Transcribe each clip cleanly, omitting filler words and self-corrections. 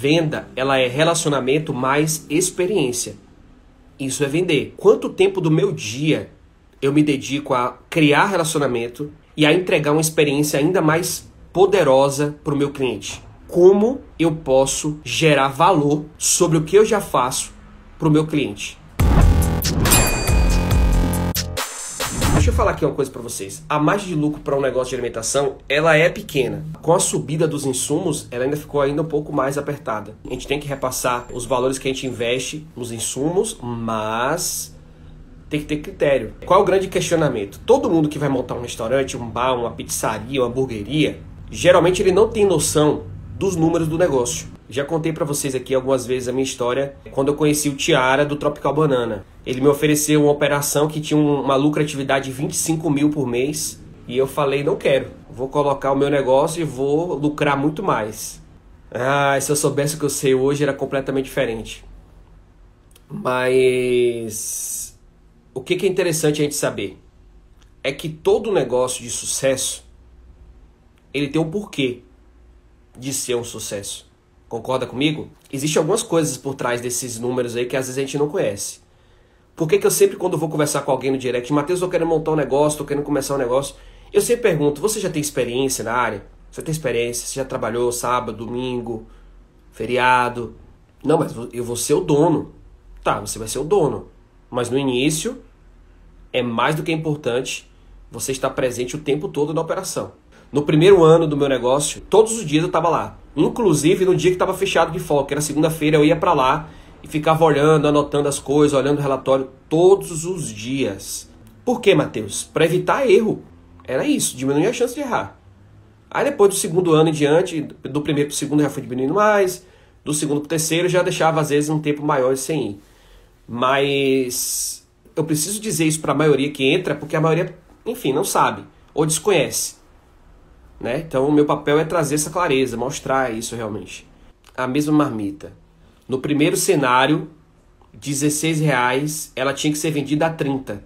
Venda, ela é relacionamento mais experiência. Isso é vender. Quanto tempo do meu dia eu me dedico a criar relacionamento e a entregar uma experiência ainda mais poderosa para o meu cliente? Como eu posso gerar valor sobre o que eu já faço para o meu cliente? Deixa eu falar aqui uma coisa para vocês. A margem de lucro para um negócio de alimentação, ela é pequena. Com a subida dos insumos, ela ainda ficou ainda um pouco mais apertada. A gente tem que repassar os valores que a gente investe nos insumos, mas tem que ter critério. Qual é o grande questionamento? Todo mundo que vai montar um restaurante, um bar, uma pizzaria, uma hamburgueria, geralmente ele não tem noção dos números do negócio. Já contei para vocês aqui algumas vezes a minha história quando eu conheci o Tiara do Tropical Banana. Ele me ofereceu uma operação que tinha uma lucratividade de 25 mil por mês e eu falei, não quero, vou colocar o meu negócio e vou lucrar muito mais. Se eu soubesse o que eu sei hoje era completamente diferente. Mas o que é interessante a gente saber é que todo negócio de sucesso ele tem um porquê de ser um sucesso. Concorda comigo? Existem algumas coisas por trás desses números aí que às vezes a gente não conhece. Por que eu sempre, quando vou conversar com alguém no direct, Matheus, eu quero montar um negócio, estou querendo começar um negócio, eu sempre pergunto, você já tem experiência na área? Você tem experiência? Você já trabalhou sábado, domingo, feriado? Não, mas eu vou ser o dono. Tá, você vai ser o dono. Mas no início, é mais do que importante você estar presente o tempo todo na operação. No primeiro ano do meu negócio, todos os dias eu estava lá. Inclusive no dia que estava fechado de folga, que era segunda-feira, eu ia para lá e ficava olhando, anotando as coisas, olhando o relatório todos os dias. Por quê, Matheus? Para evitar erro. Era isso, diminuir a chance de errar. Aí depois do segundo ano em diante, do primeiro para o segundo já fui diminuindo mais, do segundo para o terceiro já deixava às vezes um tempo maior sem ir. Mas eu preciso dizer isso para a maioria que entra, porque a maioria, enfim, não sabe ou desconhece. Né? Então o meu papel é trazer essa clareza, mostrar isso realmente. A mesma marmita. No primeiro cenário, R$16, ela tinha que ser vendida a 30.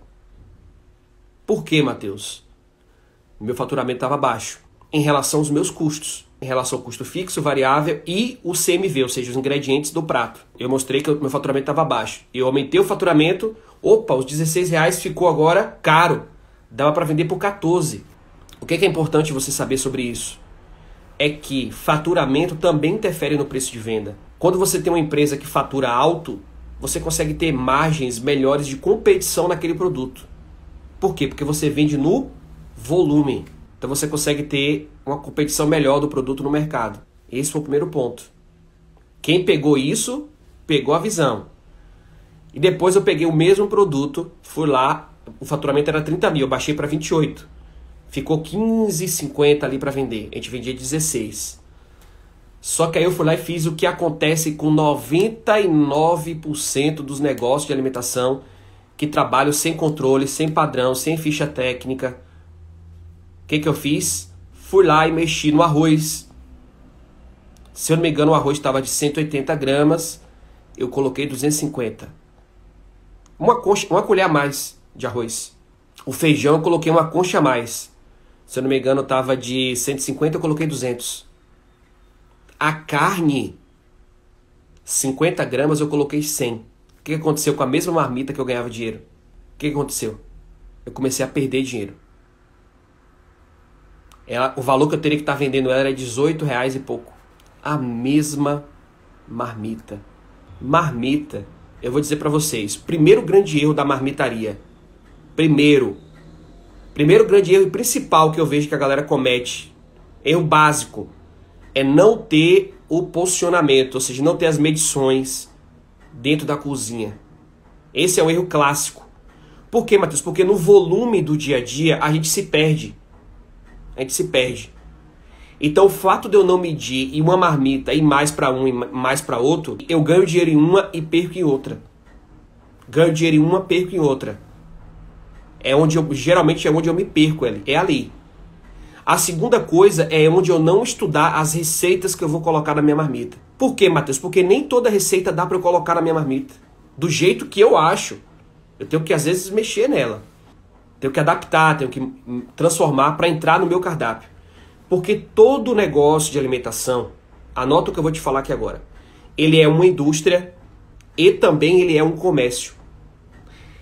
Por quê, Matheus? Meu faturamento estava baixo em relação aos meus custos, em relação ao custo fixo, variável e o CMV, ou seja, os ingredientes do prato. Eu mostrei que o meu faturamento estava baixo. Eu aumentei o faturamento, opa, os R$16 ficou agora caro. Dava para vender por 14. O que é importante você saber sobre isso? É que faturamento também interfere no preço de venda. Quando você tem uma empresa que fatura alto, você consegue ter margens melhores de competição naquele produto. Por quê? Porque você vende no volume. Então você consegue ter uma competição melhor do produto no mercado. Esse foi o primeiro ponto. Quem pegou isso, pegou a visão. E depois eu peguei o mesmo produto, fui lá, o faturamento era 30 mil, eu baixei para 28. Ficou 15,50 ali para vender. A gente vendia 16. Só que aí eu fui lá e fiz o que acontece com 99% dos negócios de alimentação que trabalham sem controle, sem padrão, sem ficha técnica. O que eu fiz? Fui lá e mexi no arroz. Se eu não me engano, o arroz estava de 180 gramas. Eu coloquei 250. Uma colher a mais de arroz. O feijão eu coloquei uma concha a mais. Se eu não me engano, estava de 150, eu coloquei 200. A carne, 50 gramas, eu coloquei 100. O que aconteceu com a mesma marmita que eu ganhava dinheiro? O que aconteceu? Eu comecei a perder dinheiro. O valor que eu teria que estar vendendo ela era R$18 e pouco. A mesma marmita. Marmita, eu vou dizer para vocês, primeiro grande erro da marmitaria. Primeiro grande erro e principal que eu vejo que a galera comete, erro básico, é não ter o posicionamento, ou seja, não ter as medições dentro da cozinha. Esse é um erro clássico. Por quê, Matheus? Porque no volume do dia a dia a gente se perde. Então o fato de eu não medir em uma marmita ir mais para um e mais para outro, eu ganho dinheiro em uma e perco em outra. Perco em outra. Geralmente é onde eu me perco, é ali. A segunda coisa é onde eu não estudar as receitas que eu vou colocar na minha marmita. Por quê, Matheus? Porque nem toda receita dá para eu colocar na minha marmita. Do jeito que eu acho. Eu tenho que, às vezes, mexer nela. Tenho que adaptar, tenho que transformar para entrar no meu cardápio. Porque todo negócio de alimentação, anota o que eu vou te falar aqui agora. ele é uma indústria e também ele é um comércio.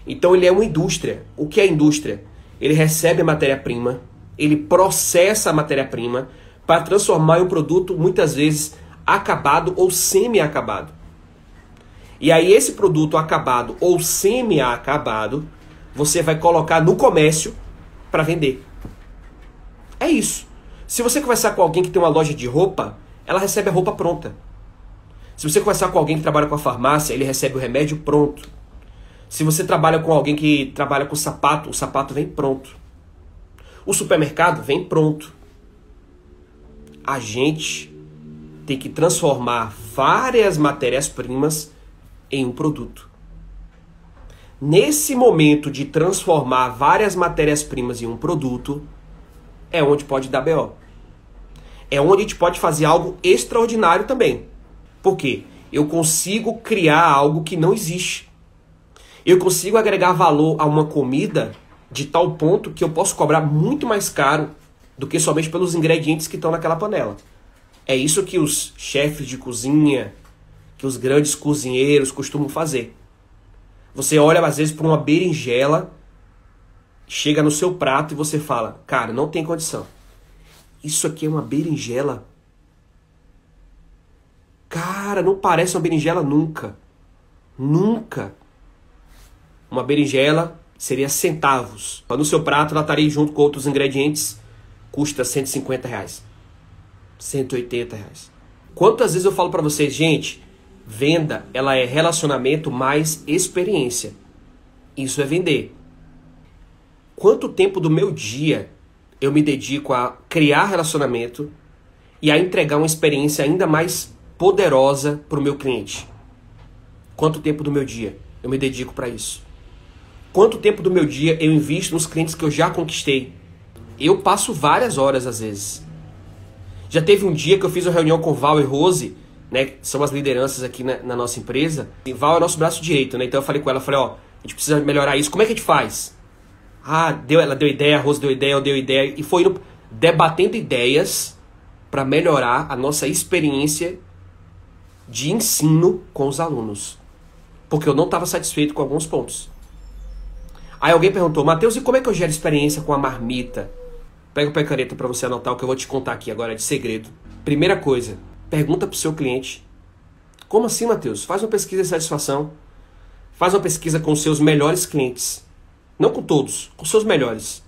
Então ele é uma indústria. O que é indústria? Ele recebe a matéria-prima, ele processa a matéria-prima para transformar em um produto muitas vezes acabado ou semi-acabado. E aí esse produto acabado ou semi-acabado, você vai colocar no comércio para vender. É isso. Se você conversar com alguém que tem uma loja de roupa, ela recebe a roupa pronta. Se você conversar com alguém que trabalha com a farmácia, ele recebe o remédio pronto. Se você trabalha com alguém que trabalha com sapato, o sapato vem pronto. O supermercado vem pronto. A gente tem que transformar várias matérias-primas em um produto. Nesse momento de transformar várias matérias-primas em um produto, é onde pode dar BO. É onde a gente pode fazer algo extraordinário também. Por quê? Eu consigo criar algo que não existe. Eu consigo agregar valor a uma comida de tal ponto que eu posso cobrar muito mais caro do que somente pelos ingredientes que estão naquela panela. É isso que os chefes de cozinha, que os grandes cozinheiros costumam fazer. Você olha às vezes para uma berinjela, chega no seu prato e você fala, cara, não tem condição. Isso aqui é uma berinjela? Cara, não parece uma berinjela nunca. Nunca. Uma berinjela seria centavos. No seu prato, ela estaria junto com outros ingredientes, custa R$150. R$180. Quantas vezes eu falo para vocês, gente, venda, ela é relacionamento mais experiência. Isso é vender. Quanto tempo do meu dia eu me dedico a criar relacionamento e a entregar uma experiência ainda mais poderosa para o meu cliente? Quanto tempo do meu dia eu me dedico para isso? Quanto tempo do meu dia eu invisto nos clientes que eu já conquistei? Eu passo várias horas às vezes. Já teve um dia que eu fiz uma reunião com Val e Rose, né, que são as lideranças aqui na nossa empresa. E Val é nosso braço direito, né? Então eu falei com ela, falei, ó, a gente precisa melhorar isso. Como é que a gente faz? Ela deu ideia, a Rose deu ideia, eu dei ideia. E foi indo, debatendo ideias para melhorar a nossa experiência de ensino com os alunos. Porque eu não estava satisfeito com alguns pontos. Aí alguém perguntou, Matheus, e como é que eu gero experiência com a marmita? Pega o pé e caneta para você anotar o que eu vou te contar aqui agora de segredo. Primeira coisa, pergunta pro seu cliente. Como assim, Matheus? Faz uma pesquisa de satisfação. Faz uma pesquisa com os seus melhores clientes. Não com todos, com os seus melhores.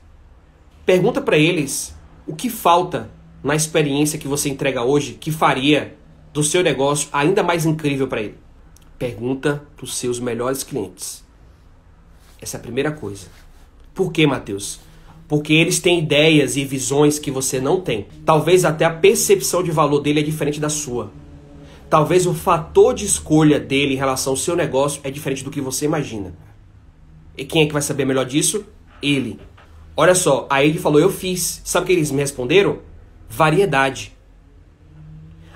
Pergunta para eles o que falta na experiência que você entrega hoje que faria do seu negócio ainda mais incrível para ele. Pergunta pros seus melhores clientes. Essa é a primeira coisa. Por que, Matheus? Porque eles têm ideias e visões que você não tem. Talvez até a percepção de valor dele é diferente da sua. Talvez o fator de escolha dele em relação ao seu negócio é diferente do que você imagina. E quem é que vai saber melhor disso? Ele. Olha só, aí ele falou, eu fiz. Sabe o que eles me responderam? Variedade.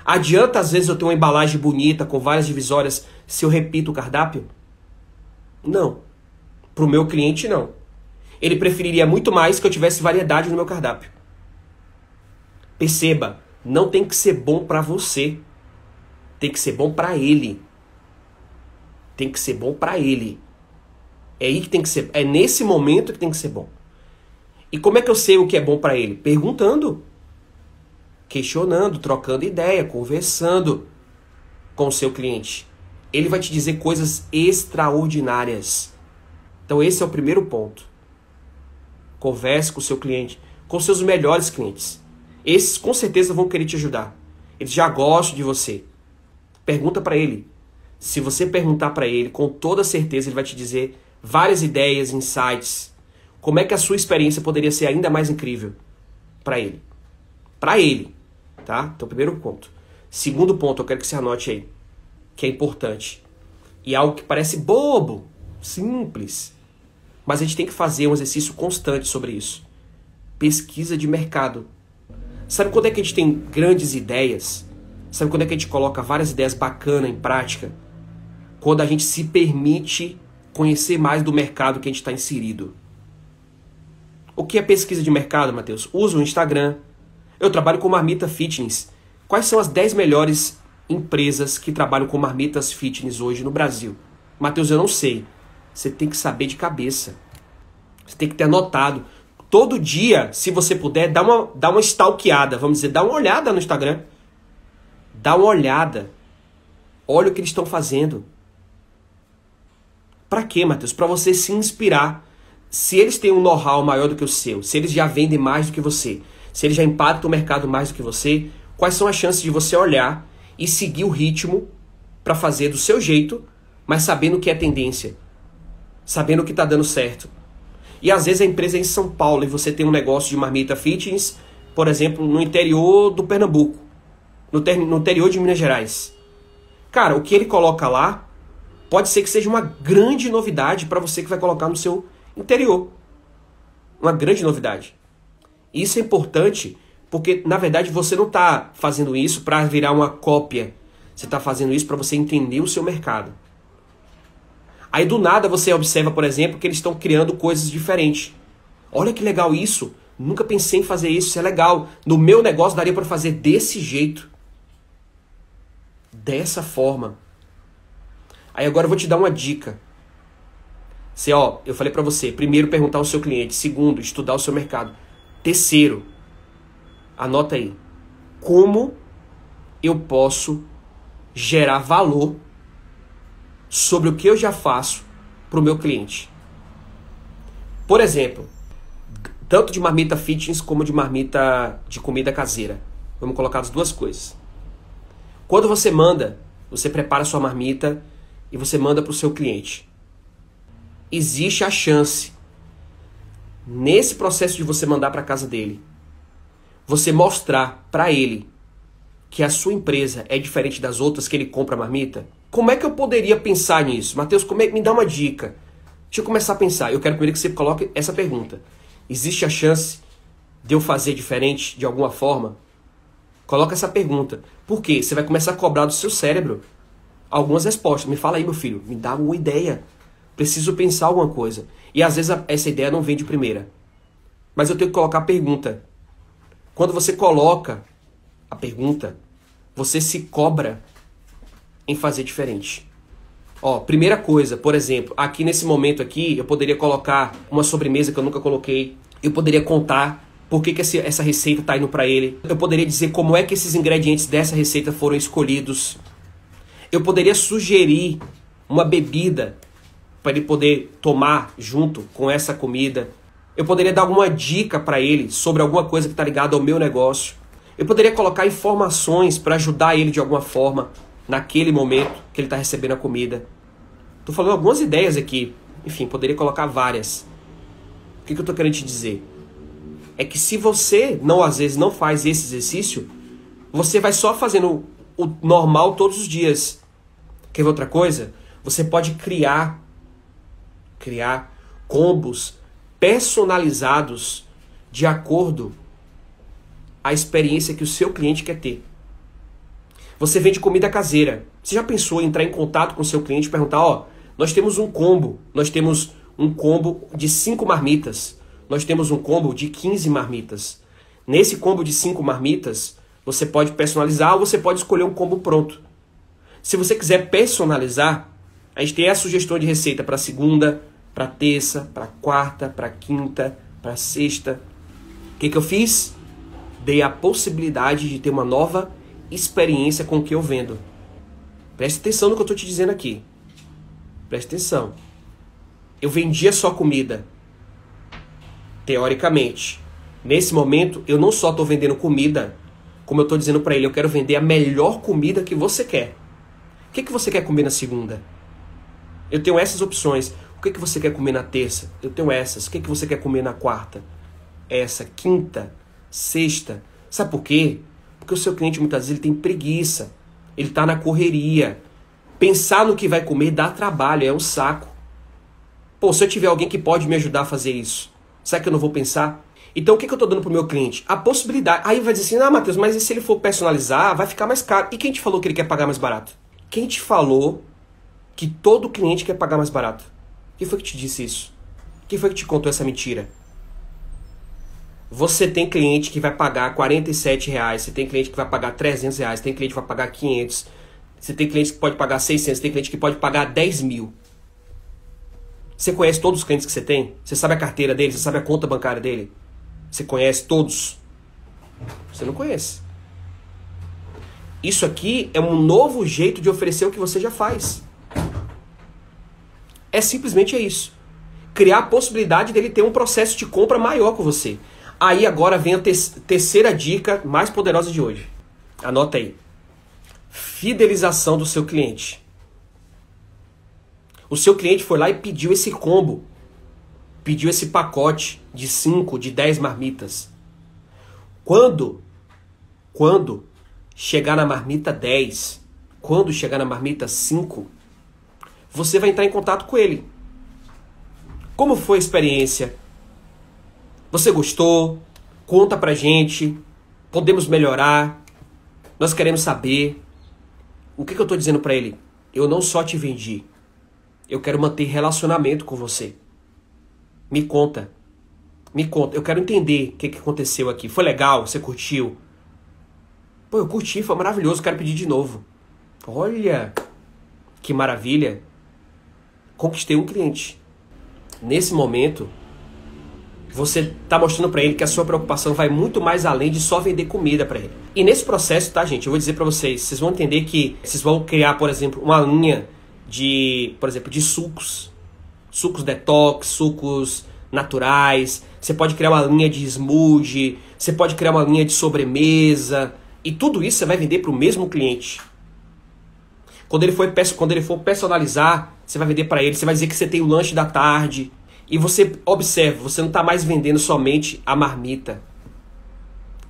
Adianta às vezes eu ter uma embalagem bonita com várias divisórias se eu repito o cardápio? Não. Para o meu cliente, não. Ele preferiria muito mais que eu tivesse variedade no meu cardápio. Perceba, não tem que ser bom para você. Tem que ser bom para ele. Tem que ser bom para ele. É aí que tem que ser. É nesse momento que tem que ser bom. E como é que eu sei o que é bom para ele? Perguntando, questionando, trocando ideia, conversando com o seu cliente. Ele vai te dizer coisas extraordinárias. Então esse é o primeiro ponto. Converse com o seu cliente, com seus melhores clientes. Esses com certeza vão querer te ajudar. Eles já gostam de você. Pergunta para ele. Se você perguntar para ele, com toda certeza ele vai te dizer várias ideias, insights. Como é que a sua experiência poderia ser ainda mais incrível para ele? Para ele, tá? Então, primeiro ponto. Segundo ponto, eu quero que você anote aí, que é importante. E algo que parece bobo, simples, mas a gente tem que fazer um exercício constante sobre isso. Pesquisa de mercado. Sabe quando é que a gente tem grandes ideias? Sabe quando é que a gente coloca várias ideias bacanas em prática? Quando a gente se permite conhecer mais do mercado que a gente está inserido. O que é pesquisa de mercado, Matheus? Uso o Instagram. Eu trabalho com Marmita Fitness. Quais são as 10 melhores empresas que trabalham com marmitas fitness hoje no Brasil? Matheus, eu não sei. Você tem que saber de cabeça. Você tem que ter anotado. Todo dia, se você puder, dá uma stalkeada, vamos dizer, dá uma olhada no Instagram. Dá uma olhada. Olha o que eles estão fazendo. Pra quê, Matheus? Pra você se inspirar. Se eles têm um know-how maior do que o seu, se eles já vendem mais do que você, se eles já impactam o mercado mais do que você, quais são as chances de você olhar e seguir o ritmo pra fazer do seu jeito, mas sabendo o que é tendência, sabendo o que tá dando certo. E às vezes a empresa é em São Paulo e você tem um negócio de marmita fitness, por exemplo, no interior do Pernambuco, no interior de Minas Gerais. Cara, o que ele coloca lá pode ser que seja uma grande novidade para você que vai colocar no seu interior. Uma grande novidade. Isso é importante porque, na verdade, você não está fazendo isso para virar uma cópia. Você está fazendo isso para você entender o seu mercado. Aí do nada você observa, por exemplo, que eles estão criando coisas diferentes. Olha que legal isso. Nunca pensei em fazer isso, isso é legal. No meu negócio daria para fazer desse jeito. Dessa forma. Aí agora eu vou te dar uma dica. Eu falei para você, primeiro perguntar ao seu cliente, segundo, estudar o seu mercado. Terceiro, anota aí. Como eu posso gerar valor sobre o que eu já faço para o meu cliente? Por exemplo, tanto de marmita fitness como de marmita de comida caseira. Vamos colocar as duas coisas. Quando você prepara a sua marmita e você manda para o seu cliente. Existe a chance, nesse processo de você mandar para casa dele, você mostrar para ele que a sua empresa é diferente das outras que ele compra marmita. Como é que eu poderia pensar nisso? Matheus, me dá uma dica. Deixa eu começar a pensar. Eu quero primeiro que você coloque essa pergunta. Existe a chance de eu fazer diferente de alguma forma? Coloca essa pergunta. Por quê? Você vai começar a cobrar do seu cérebro algumas respostas. Me fala aí, meu filho. Me dá uma ideia. Preciso pensar alguma coisa. E às vezes essa ideia não vem de primeira. Mas eu tenho que colocar a pergunta. Quando você coloca a pergunta, você se cobra em fazer diferente. Primeira coisa, por exemplo, aqui nesse momento aqui, eu poderia colocar uma sobremesa que eu nunca coloquei. Eu poderia contar por que essa receita está indo para ele. Eu poderia dizer como é que esses ingredientes dessa receita foram escolhidos. Eu poderia sugerir uma bebida para ele poder tomar junto com essa comida. Eu poderia dar alguma dica para ele sobre alguma coisa que está ligada ao meu negócio. Eu poderia colocar informações para ajudar ele de alguma forma naquele momento que ele está recebendo a comida. Estou falando algumas ideias aqui. Enfim, poderia colocar várias. O que eu estou querendo te dizer? É que se você às vezes não faz esse exercício, você vai só fazendo o normal todos os dias. Quer ver outra coisa? Você pode criar combos personalizados de acordo à experiência que o seu cliente quer ter. Você vende comida caseira. Você já pensou em entrar em contato com o seu cliente e perguntar, nós temos um combo de 5 marmitas. Nós temos um combo de 15 marmitas. Nesse combo de 5 marmitas, você pode personalizar ou você pode escolher um combo pronto. Se você quiser personalizar, a gente tem a sugestão de receita para segunda, para terça, para quarta, para quinta, para sexta. O que eu fiz? Dei a possibilidade de ter uma nova experiência com o que eu vendo. Preste atenção no que eu estou te dizendo aqui. Preste atenção. Eu vendia só comida. Teoricamente. Nesse momento, eu não só estou vendendo comida, como eu estou dizendo para ele, eu quero vender a melhor comida que você quer. O que você quer comer na segunda? Eu tenho essas opções. O que você quer comer na terça? Eu tenho essas. O que você quer comer na quarta? Essa. Quinta, sexta. Sabe por quê? Porque o seu cliente muitas vezes ele tem preguiça. Ele está na correria. Pensar no que vai comer dá trabalho, é um saco. Se eu tiver alguém que pode me ajudar a fazer isso, será que eu não vou pensar? Então o que eu estou dando para o meu cliente? A possibilidade. Aí vai dizer assim, Matheus, mas e se ele for personalizar, vai ficar mais caro. E quem te falou que ele quer pagar mais barato? Quem te falou que todo cliente quer pagar mais barato? Quem foi que te disse isso? Quem foi que te contou essa mentira? Você tem cliente que vai pagar R$47, você tem cliente que vai pagar R$300, tem cliente que vai pagar 500. Você tem cliente que pode pagar 600, tem cliente que pode pagar 10 mil. Você conhece todos os clientes que você tem? Você sabe a carteira dele? Você sabe a conta bancária dele? Você conhece todos? Você não conhece. Isso aqui é um novo jeito de oferecer o que você já faz. Simplesmente isso. Criar a possibilidade dele ter um processo de compra maior com você. Aí agora vem a terceira dica mais poderosa de hoje. Anota aí. Fidelização do seu cliente. O seu cliente foi lá e pediu esse combo. Pediu esse pacote de 5, de 10 marmitas. Quando chegar na marmita 10, quando chegar na marmita 5, você vai entrar em contato com ele. Como foi a experiência? Você gostou? Conta pra gente. Podemos melhorar. Nós queremos saber. O que eu tô dizendo pra ele? Eu não só te vendi. Eu quero manter relacionamento com você. Me conta. Me conta. Eu quero entender o que aconteceu aqui. Foi legal? Você curtiu? Pô, eu curti, foi maravilhoso. Quero pedir de novo. Olha, que maravilha. Conquistei um cliente. Nesse momento, você tá mostrando pra ele que a sua preocupação vai muito mais além de só vender comida pra ele. E nesse processo, tá, gente, eu vou dizer pra vocês, vocês vão entender que vocês vão criar, por exemplo, uma linha de, por exemplo, de sucos. Sucos detox, sucos naturais. Você pode criar uma linha de smoothie, você pode criar uma linha de sobremesa. E tudo isso você vai vender pro mesmo cliente. Quando ele for personalizar, você vai vender para ele, você vai dizer que você tem o lanche da tarde. E você observa, você não está mais vendendo somente a marmita.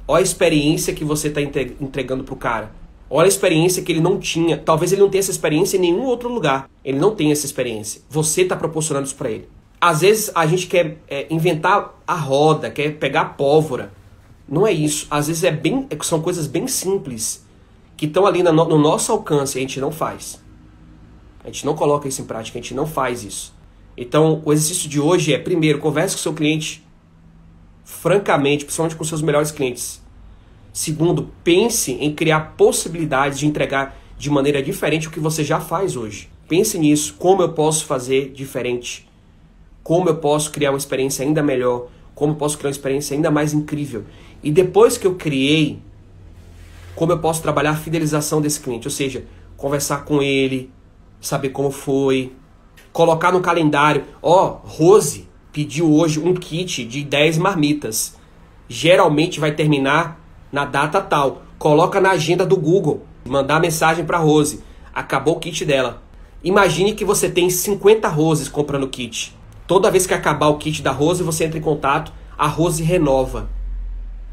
Olha a experiência que você está entregando para o cara. Olha a experiência que ele não tinha. Talvez ele não tenha essa experiência em nenhum outro lugar. Ele não tem essa experiência. Você está proporcionando isso para ele. Às vezes a gente quer inventar a roda, quer pegar a pólvora. Não é isso. Às vezes são coisas bem simples que estão ali no nosso alcance e a gente não faz. A gente não coloca isso em prática, a gente não faz isso. Então, o exercício de hoje é, primeiro, converse com o seu cliente francamente, principalmente com seus melhores clientes. Segundo, pense em criar possibilidades de entregar de maneira diferente o que você já faz hoje. Pense nisso, como eu posso fazer diferente? Como eu posso criar uma experiência ainda melhor? Como eu posso criar uma experiência ainda mais incrível? E depois que eu criei, como eu posso trabalhar a fidelização desse cliente? Ou seja, conversar com ele, saber como foi, colocar no calendário. Rose pediu hoje um kit de 10 marmitas. Geralmente vai terminar na data tal. Coloca na agenda do Google. Mandar mensagem para Rose. Acabou o kit dela. Imagine que você tem 50 Roses comprando o kit. Toda vez que acabar o kit da Rose, você entra em contato, a Rose renova.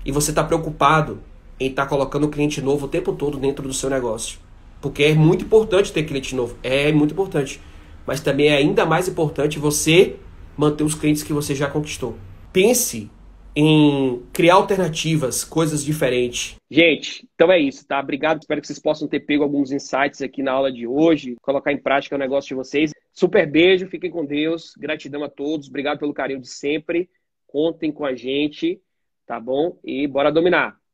E você está preocupado em estar colocando o cliente novo o tempo todo dentro do seu negócio. Porque é muito importante ter cliente novo. É muito importante. Mas também é ainda mais importante você manter os clientes que você já conquistou. Pense em criar alternativas, coisas diferentes. Gente, então é isso, tá? Obrigado, espero que vocês possam ter pego alguns insights aqui na aula de hoje, colocar em prática o negócio de vocês. Super beijo, fiquem com Deus, gratidão a todos, obrigado pelo carinho de sempre, contem com a gente, tá bom? E bora dominar!